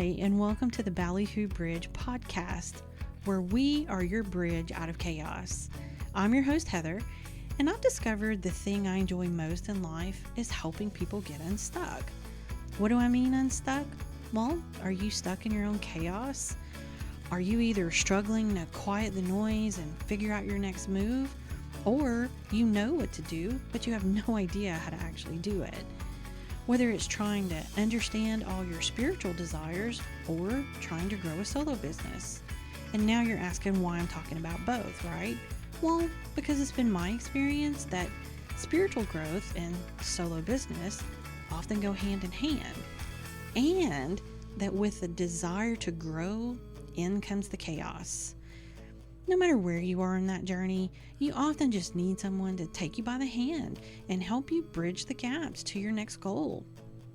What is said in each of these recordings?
Hi, and welcome to the Ballyhoobridge podcast, where we are your bridge out of chaos. I'm your host, Heather, and I've discovered the thing I enjoy most in life is helping people get unstuck. What do I mean unstuck? Well, are you stuck in your own chaos? Are you either struggling to quiet the noise and figure out your next move, or you know what to do, but you have no idea how to actually do it? Whether it's trying to understand all your spiritual desires or trying to grow a solo business. And now you're asking why I'm talking about both, right? Well, because it's been my experience that spiritual growth and solo business often go hand in hand. And that with the desire to grow, in comes the chaos. No matter where you are in that journey, you often just need someone to take you by the hand and help you bridge the gaps to your next goal,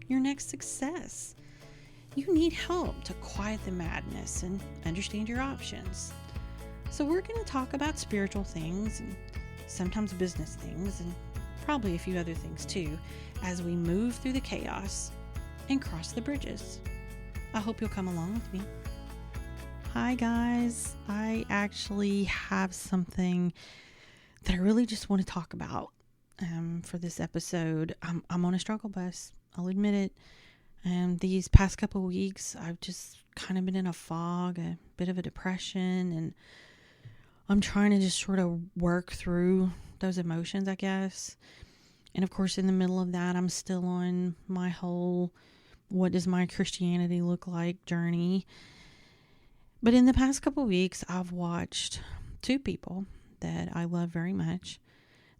your next success. You need help to quiet the madness and understand your options. So we're going to talk about spiritual things and sometimes business things and probably a few other things too as we move through the chaos and cross the bridges. I hope you'll come along with me. Hi guys, I actually have something that I really just want to talk about for this episode. I'm on a struggle bus, I'll admit it. These past couple of weeks, I've just kind of been in a fog, a bit of a depression, and I'm trying to just sort of work through those emotions, I guess. And of course, in the middle of that, I'm still on my whole what does my Christianity look like journey. But in the past couple of weeks, I've watched two people that I love very much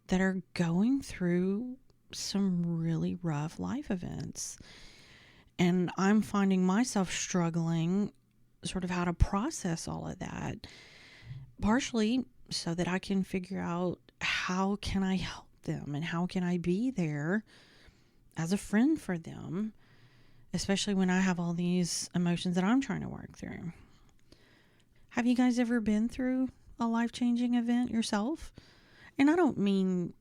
that are going through some really rough life events. And I'm finding myself struggling sort of how to process all of that, partially so that I can figure out how can I help them and how can I be there as a friend for them, especially when I have all these emotions that I'm trying to work through. Have you guys ever been through a life-changing event yourself? And I don't mean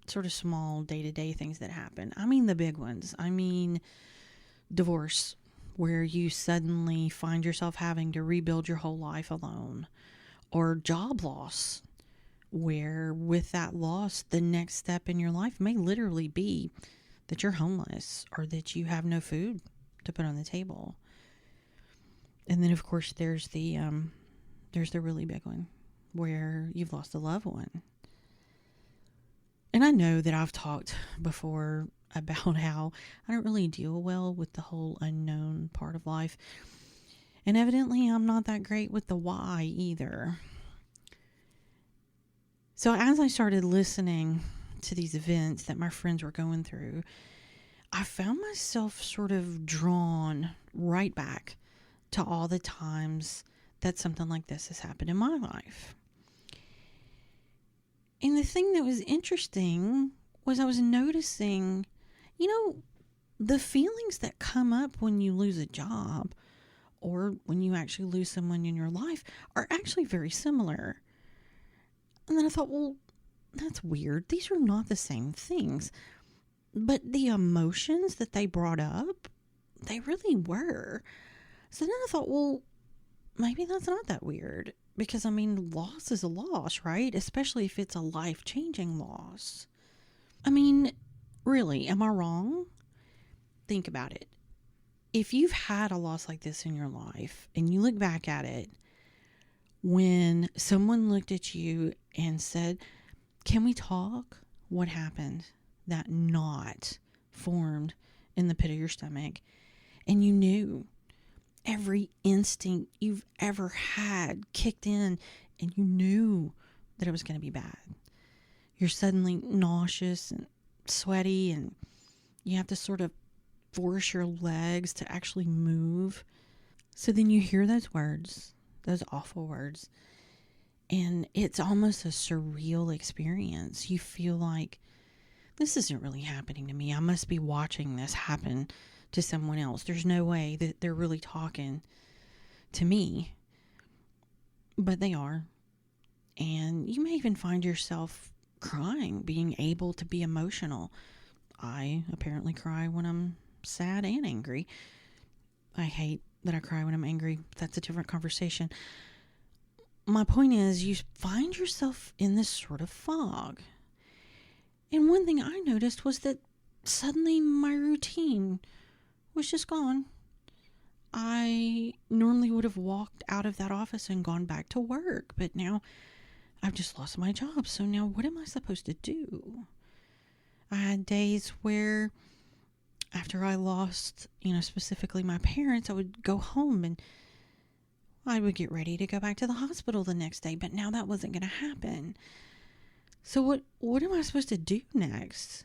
sort of small day-to-day things that happen. I mean the big ones. I mean divorce, where you suddenly find yourself having to rebuild your whole life alone. Or job loss, where with that loss, the next step in your life may literally be that you're homeless or that you have no food to put on the table. And then, of course, there's the really big one where you've lost a loved one. And I know that I've talked before about how I don't really deal well with the whole unknown part of life. And evidently I'm not that great with the why either. So as I started listening to these events that my friends were going through, I found myself sort of drawn right back to all the times that something like this has happened in my life. And the thing that was interesting was I was noticing, the feelings that come up when you lose a job or when you actually lose someone in your life are actually very similar. And then I thought, well, that's weird. These are not the same things. But the emotions that they brought up, they really were. So then I thought, well, maybe that's not that weird because, loss is a loss, right? Especially if it's a life-changing loss. Really, am I wrong? Think about it. If you've had a loss like this in your life and you look back at it, when someone looked at you and said, "Can we talk?" What happened? That knot formed in the pit of your stomach, and you knew. Every instinct you've ever had kicked in and you knew that it was going to be bad. You're suddenly nauseous and sweaty and you have to sort of force your legs to actually move. So then you hear those words, those awful words, and it's almost a surreal experience. You feel like this isn't really happening to me. I must be watching this happen to someone else. There's no way that they're really talking to me, but they are. And you may even find yourself crying, being able to be emotional. I apparently cry when I'm sad and angry. I hate that I cry when I'm angry. That's a different conversation. My point is, you find yourself in this sort of fog. And one thing I noticed was that suddenly my routine was just gone. I normally would have walked out of that office and gone back to work, but now I've just lost my job. So now what am I supposed to do? I had days where after I lost, specifically my parents, I would go home and I would get ready to go back to the hospital the next day, but now that wasn't going to happen. So what am I supposed to do next?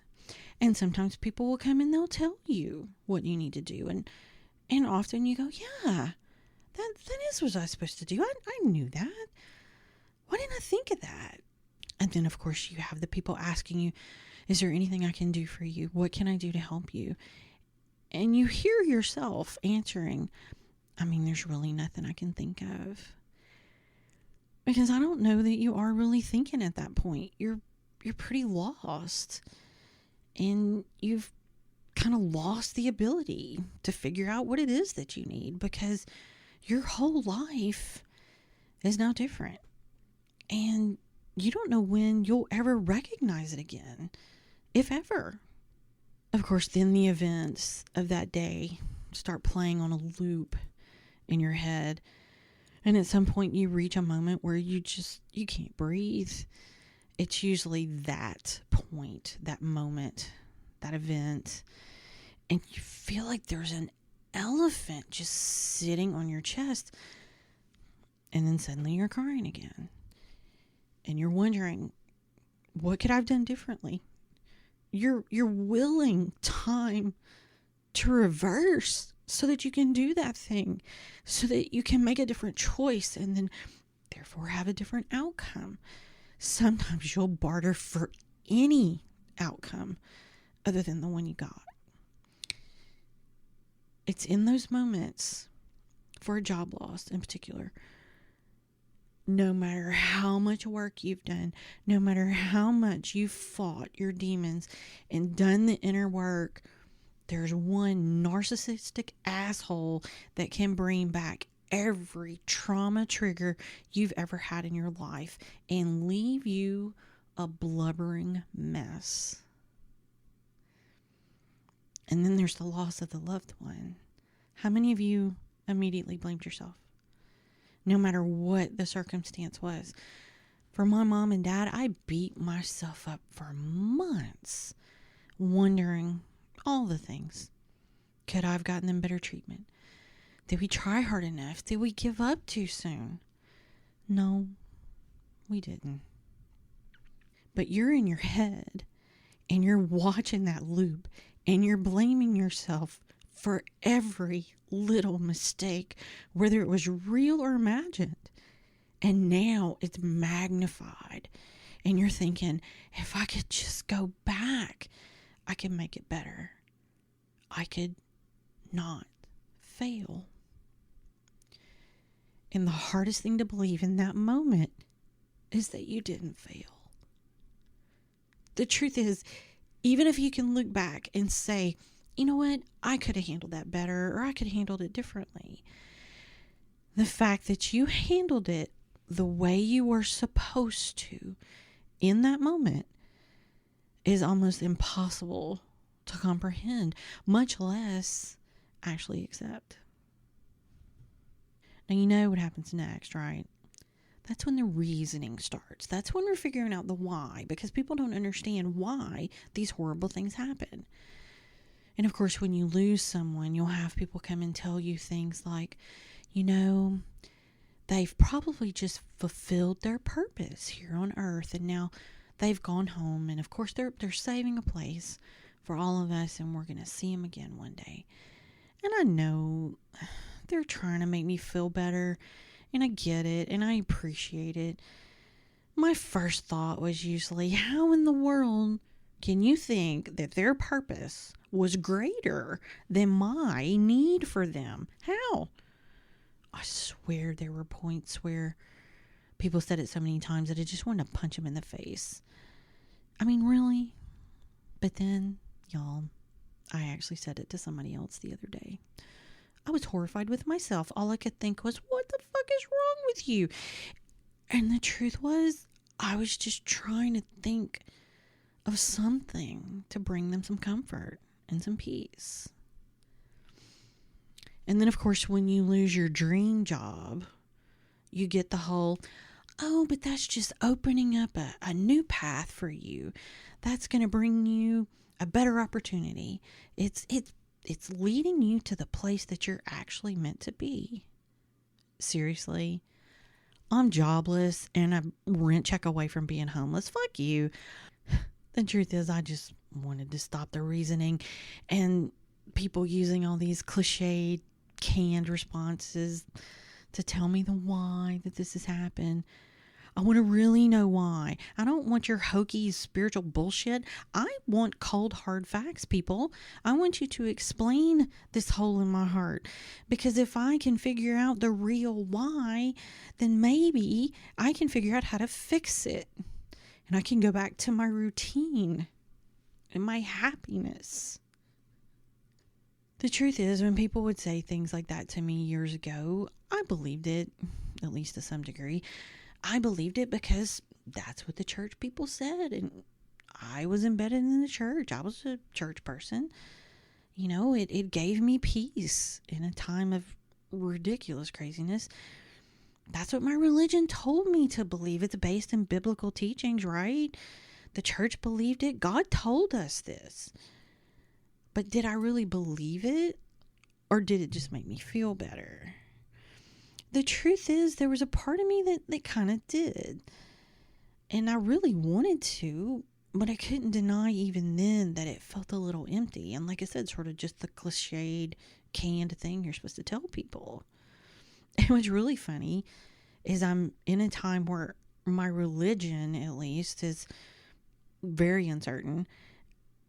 And sometimes people will come and they'll tell you what you need to do. And often you go, yeah, that is what I was supposed to do. I knew that. Why didn't I think of that? And then, of course, you have the people asking you, is there anything I can do for you? What can I do to help you? And you hear yourself answering, there's really nothing I can think of. Because I don't know that you are really thinking at that point. You're pretty lost. And you've kind of lost the ability to figure out what it is that you need, because your whole life is now different. And you don't know when you'll ever recognize it again, if ever. Of course, then the events of that day start playing on a loop in your head. And at some point you reach a moment where you can't breathe. It's usually that point, that moment, that event. And you feel like there's an elephant just sitting on your chest. And then suddenly you're crying again. And you're wondering, what could I have done differently? You're willing time to reverse so that you can do that thing, so that you can make a different choice and then therefore have a different outcome. Sometimes you'll barter for any outcome other than the one you got. It's in those moments, for a job loss in particular, no matter how much work you've done, no matter how much you've fought your demons and done the inner work, there's one narcissistic asshole that can bring back every trauma trigger you've ever had in your life and leave you a blubbering mess. And then there's the loss of the loved one. How many of you immediately blamed yourself? No matter what the circumstance was. For my mom and dad, I beat myself up for months, wondering all the things. Could I have gotten them better treatment? Did we try hard enough? Did we give up too soon? No, we didn't. But you're in your head and you're watching that loop and you're blaming yourself for every little mistake, whether it was real or imagined. And now it's magnified. And you're thinking, if I could just go back, I could make it better. I could not fail. And the hardest thing to believe in that moment is that you didn't fail. The truth is, even if you can look back and say, you know what, I could have handled that better, or I could have handled it differently. The fact that you handled it the way you were supposed to in that moment is almost impossible to comprehend, much less actually accept. Now, you know what happens next, right? That's when the reasoning starts. That's when we're figuring out the why, because people don't understand why these horrible things happen. And of course, when you lose someone, you'll have people come and tell you things like, they've probably just fulfilled their purpose here on earth, and now they've gone home, and of course they're saving a place for all of us, and we're going to see them again one day. And I know they're trying to make me feel better, and I get it, and I appreciate it. My first thought was usually, how in the world can you think that their purpose was greater than my need for them? How? I swear there were points where people said it so many times that I just wanted to punch them in the face. Really? But then, y'all, I actually said it to somebody else the other day. I was horrified with myself. All I could think was, what the fuck is wrong with you? And the truth was, I was just trying to think of something to bring them some comfort and some peace. And then, of course, when you lose your dream job, you get the whole, oh, but that's just opening up a new path for you. That's going to bring you a better opportunity. It's leading you to the place that you're actually meant to be. Seriously, I'm jobless and a rent check away from being homeless. Fuck you. The truth is, I just wanted to stop the reasoning and people using all these cliched, canned responses to tell me the why that this has happened. I want to really know why. I don't want your hokey spiritual bullshit. I want cold, hard facts, people. I want you to explain this hole in my heart. Because if I can figure out the real why, then maybe I can figure out how to fix it. And I can go back to my routine and my happiness. The truth is, when people would say things like that to me years ago, I believed it, at least to some degree. I believed it because that's what the church people said, and I was embedded in the church. I was a church person. You know, it gave me peace in a time of ridiculous craziness. That's what my religion told me to believe. It's based in biblical teachings, right? The church believed it. God told us this. But did I really believe it? Or did it just make me feel better? The truth is, there was a part of me that kind of did. And I really wanted to, but I couldn't deny even then that it felt a little empty. And like I said, sort of just the cliched, canned thing you're supposed to tell people. And what's really funny is I'm in a time where my religion, at least, is very uncertain.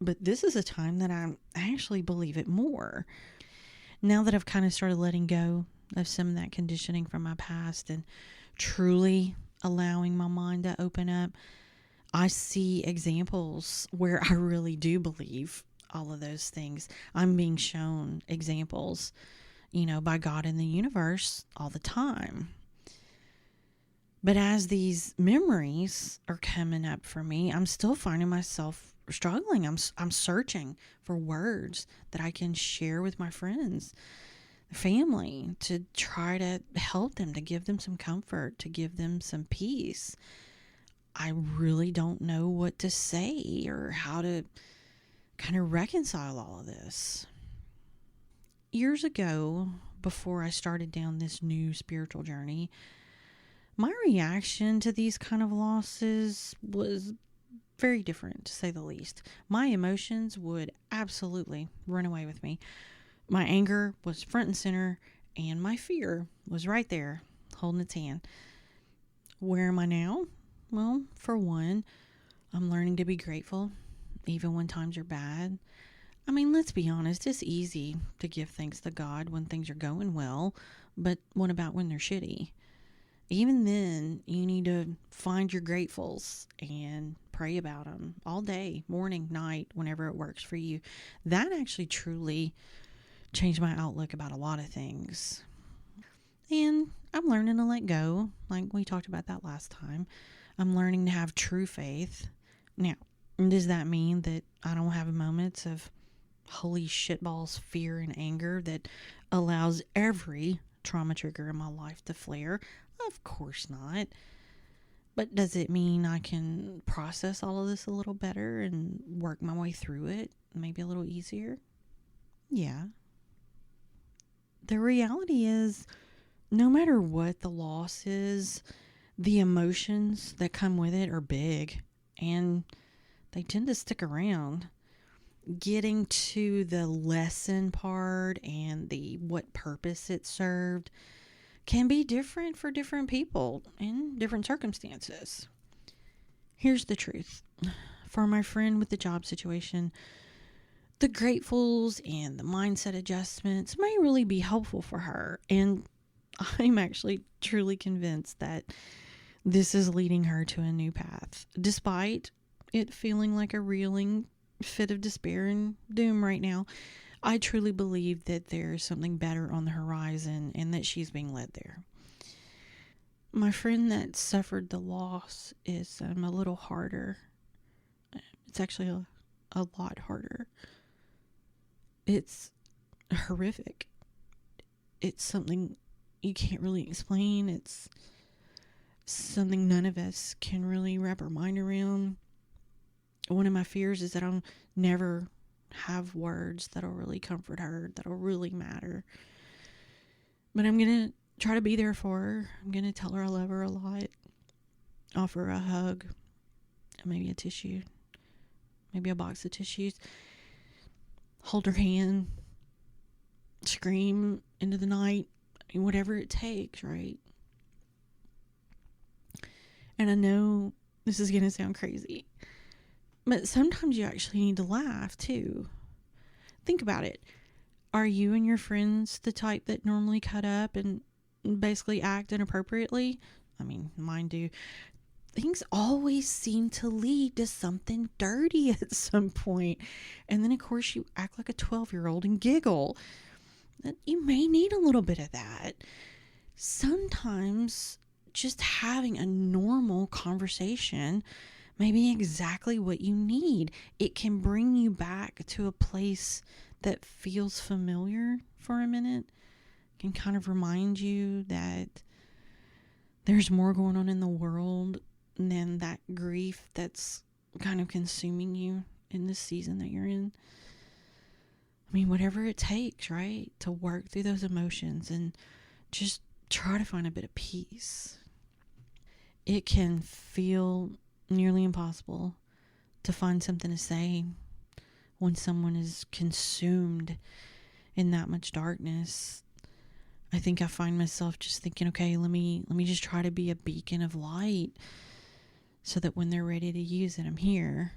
But this is a time that I actually believe it more. Now that I've kind of started letting go of some of that conditioning from my past and truly allowing my mind to open up, I see examples where I really do believe all of those things. I'm being shown examples, by God in the universe all the time. But as these memories are coming up for me, I'm still finding myself struggling. I'm searching for words that I can share with my friends, family, to try to help them, to give them some comfort, to give them some peace. I really don't know what to say or how to kind of reconcile all of this. Years ago, before I started down this new spiritual journey, my reaction to these kind of losses was very different, to say the least. My emotions would absolutely run away with me. My anger was front and center, and my fear was right there, holding its hand. Where am I now? Well, for one, I'm learning to be grateful, even when times are bad. I mean, let's be honest, it's easy to give thanks to God when things are going well, but what about when they're shitty? Even then, you need to find your gratefuls and pray about them all day, morning, night, whenever it works for you. That actually truly changed my outlook about a lot of things. And I'm learning to let go, like we talked about that last time. I'm learning to have true faith. Now, does that mean that I don't have moments of holy shitballs, fear, and anger that allows every trauma trigger in my life to flare? Of course not. But does it mean I can process all of this a little better and work my way through it maybe a little easier? Yeah. The reality is, no matter what the loss is, the emotions that come with it are big, and they tend to stick around. Getting to the lesson part and the what purpose it served can be different for different people in different circumstances. Here's the truth. For my friend with the job situation, the gratefuls and the mindset adjustments may really be helpful for her. And I'm actually truly convinced that this is leading her to a new path, despite it feeling like a reeling fit of despair and doom right now. I truly believe that there's something better on the horizon and that she's being led there. My friend that suffered the loss is a little harder. It's actually a lot harder. It's horrific. It's something you can't really explain. It's something none of us can really wrap our mind around. One of my fears is that I'll never have words that'll really comfort her, that'll really matter. But I'm going to try to be there for her. I'm going to tell her I love her a lot. Offer her a hug. Maybe a tissue. Maybe a box of tissues. Hold her hand. Scream into the night. I mean, whatever it takes, right? And I know this is going to sound crazy, but sometimes you actually need to laugh too. Think about it. Are you and your friends the type that normally cut up and basically act inappropriately? I mean, mine do. Things always seem to lead to something dirty at some point. And then, of course, you act like a 12-year-old and giggle. You may need a little bit of that. Sometimes just having a normal conversation may be exactly what you need. It can bring you back to a place that feels familiar for a minute. It can kind of remind you that there's more going on in the world than that grief that's kind of consuming you in this season that you're in. I mean, whatever it takes, right? To work through those emotions and just try to find a bit of peace. It can feel nearly impossible to find something to say when someone is consumed in that much darkness. I think I find myself just thinking, okay, let me just try to be a beacon of light so that when they're ready to use it, I'm here.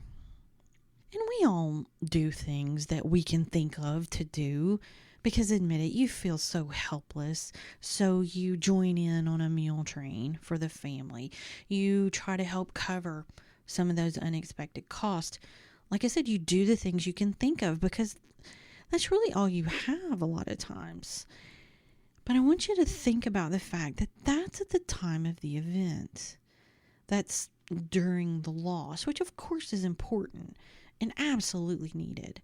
And we all do things that we can think of to do because, admit it, you feel so helpless. So you join in on a meal train for the family. You try to help cover some of those unexpected costs. Like I said, you do the things you can think of because that's really all you have a lot of times. But I want you to think about the fact that that's at the time of the event. That's during the loss, which of course is important and absolutely needed.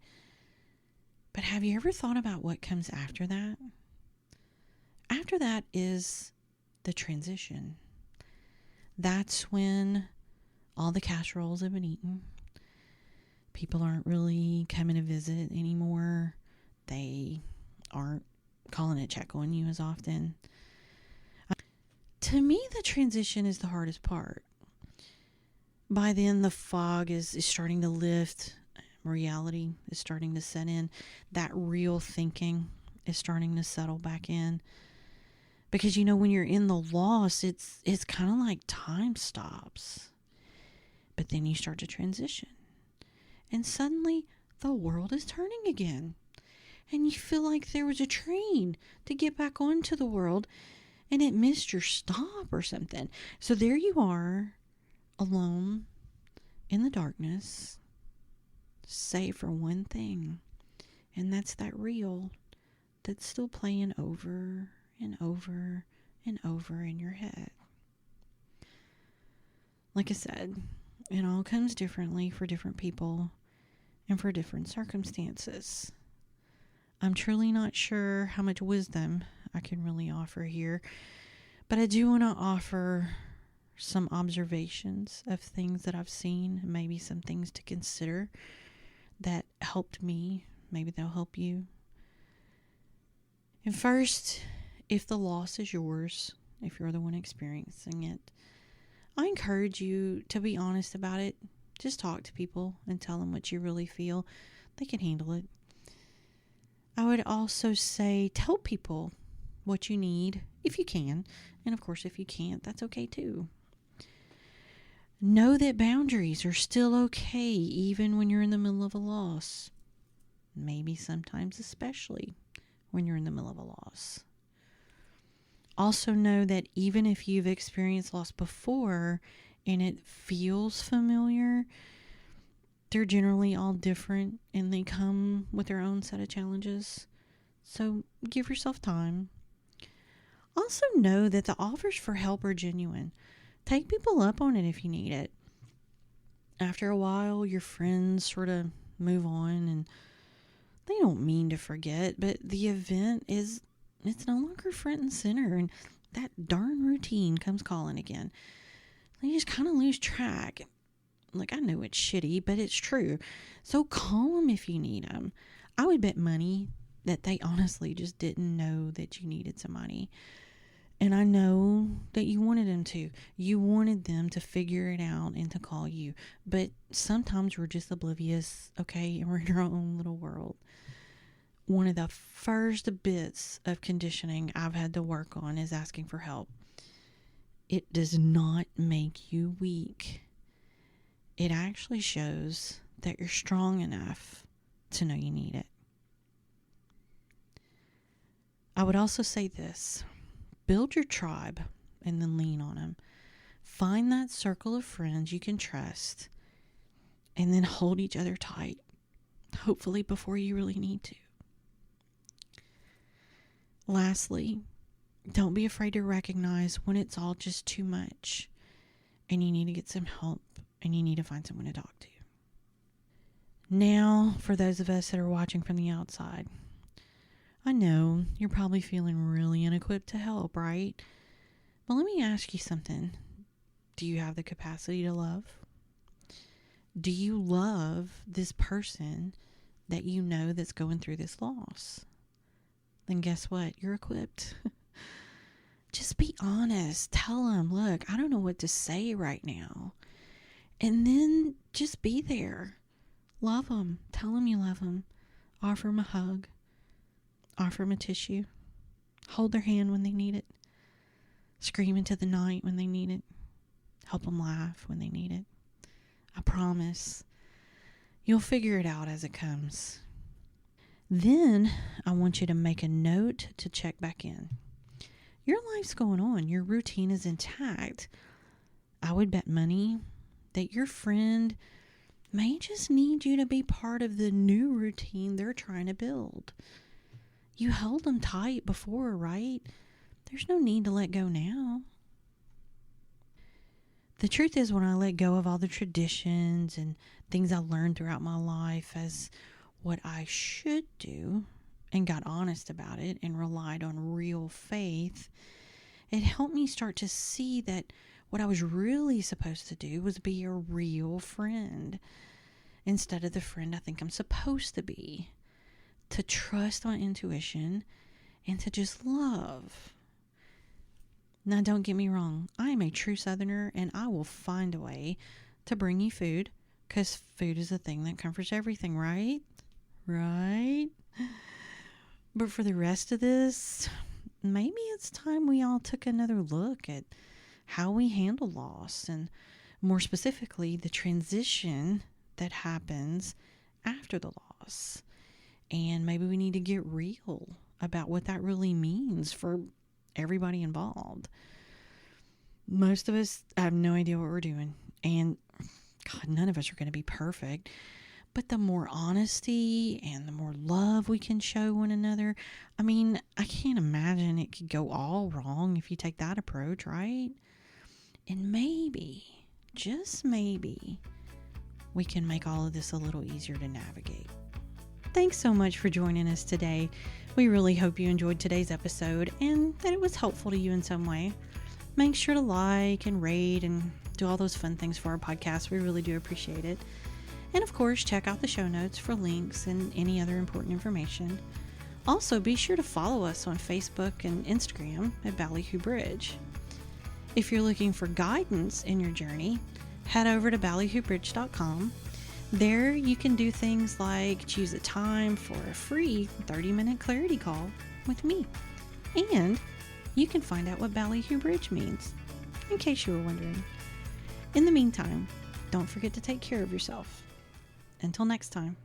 But have you ever thought about what comes after that? After that is the transition. That's when all the casseroles have been eaten. People aren't really coming to visit anymore. They aren't calling to check on you as often. To me, the transition is the hardest part. By then, the fog is starting to lift. Reality is starting to set in. That real thinking is starting to settle back in. Because, when you're in the loss, it's kind of like time stops. But then you start to transition. And suddenly, the world is turning again. And you feel like there was a train to get back onto the world and it missed your stop or something. So there you are, alone in the darkness, save for one thing, and that's that reel that's still playing over and over and over in your head. Like I said, it all comes differently for different people and for different circumstances. I'm truly not sure how much wisdom I can really offer here, but I do want to offer some observations of things that I've seen, maybe some things to consider that helped me. Maybe they'll help you. And first, if the loss is yours, if you're the one experiencing it, I encourage you to be honest about it. Just talk to people and tell them what you really feel. They can handle it. I would also say tell people what you need if you can. And of course, if you can't, that's okay too. Know that boundaries are still okay even when you're in the middle of a loss. Maybe sometimes especially when you're in the middle of a loss. Also know that even if you've experienced loss before and it feels familiar, they're generally all different and they come with their own set of challenges. So give yourself time. Also know that the offers for help are genuine. Take people up on it if you need it. After a while, your friends sort of move on and they don't mean to forget, but the event it's no longer front and center, and that darn routine comes calling again. They just kind of lose track. Like, I know it's shitty, but it's true. So call them if you need them. I would bet money that they honestly just didn't know that you needed some money. And I know that you wanted them to. You wanted them to figure it out and to call you. But sometimes we're just oblivious, okay? And we're in our own little world. One of the first bits of conditioning I've had to work on is asking for help. It does not make you weak. It actually shows that you're strong enough to know you need it. I would also say this. Build your tribe and then lean on them. Find that circle of friends you can trust and then hold each other tight, hopefully before you really need to. Lastly, don't be afraid to recognize when it's all just too much and you need to get some help and you need to find someone to talk to. Now, for those of us that are watching from the outside, I know you're probably feeling really unequipped to help, right? But let me ask you something. Do you have the capacity to love? Do you love this person that you know that's going through this loss? Then guess what? You're equipped. Just be honest. Tell them, look, I don't know what to say right now. And then just be there. Love them. Tell them you love them. Offer them a hug. Offer them a tissue. Hold their hand when they need it. Scream into the night when they need it. Help them laugh when they need it. I promise. You'll figure it out as it comes. Then I want you to make a note to check back in. Your life's going on. Your routine is intact. I would bet money that your friend may just need you to be part of the new routine they're trying to build. You held them tight before, right? There's no need to let go now. The truth is, when I let go of all the traditions and things I learned throughout my life as what I should do and got honest about it and relied on real faith, it helped me start to see that what I was really supposed to do was be a real friend instead of the friend I think I'm supposed to be. To trust my intuition and to just love. Now, don't get me wrong. I am a true Southerner and I will find a way to bring you food because food is the thing that comforts everything, right? Right? But for the rest of this, maybe it's time we all took another look at how we handle loss and more specifically the transition that happens after the loss. And maybe we need to get real about what that really means for everybody involved. Most of us have no idea what we're doing. And God, none of us are going to be perfect. But the more honesty and the more love we can show one another, I mean, I can't imagine it could go all wrong if you take that approach, right? And maybe, just maybe, we can make all of this a little easier to navigate. Thanks so much for joining us today. We really hope you enjoyed today's episode and that it was helpful to you in some way. Make sure to like and rate and do all those fun things for our podcast. We really do appreciate it. And of course, check out the show notes for links and any other important information. Also, be sure to follow us on Facebook and Instagram at ballyhoobridge. If you're looking for guidance in your journey, head over to ballyhoobridge.com. There you can do things like choose a time for a free 30-minute clarity call with me. And you can find out what ballyhoobridge means, in case you were wondering. In the meantime, don't forget to take care of yourself. Until next time.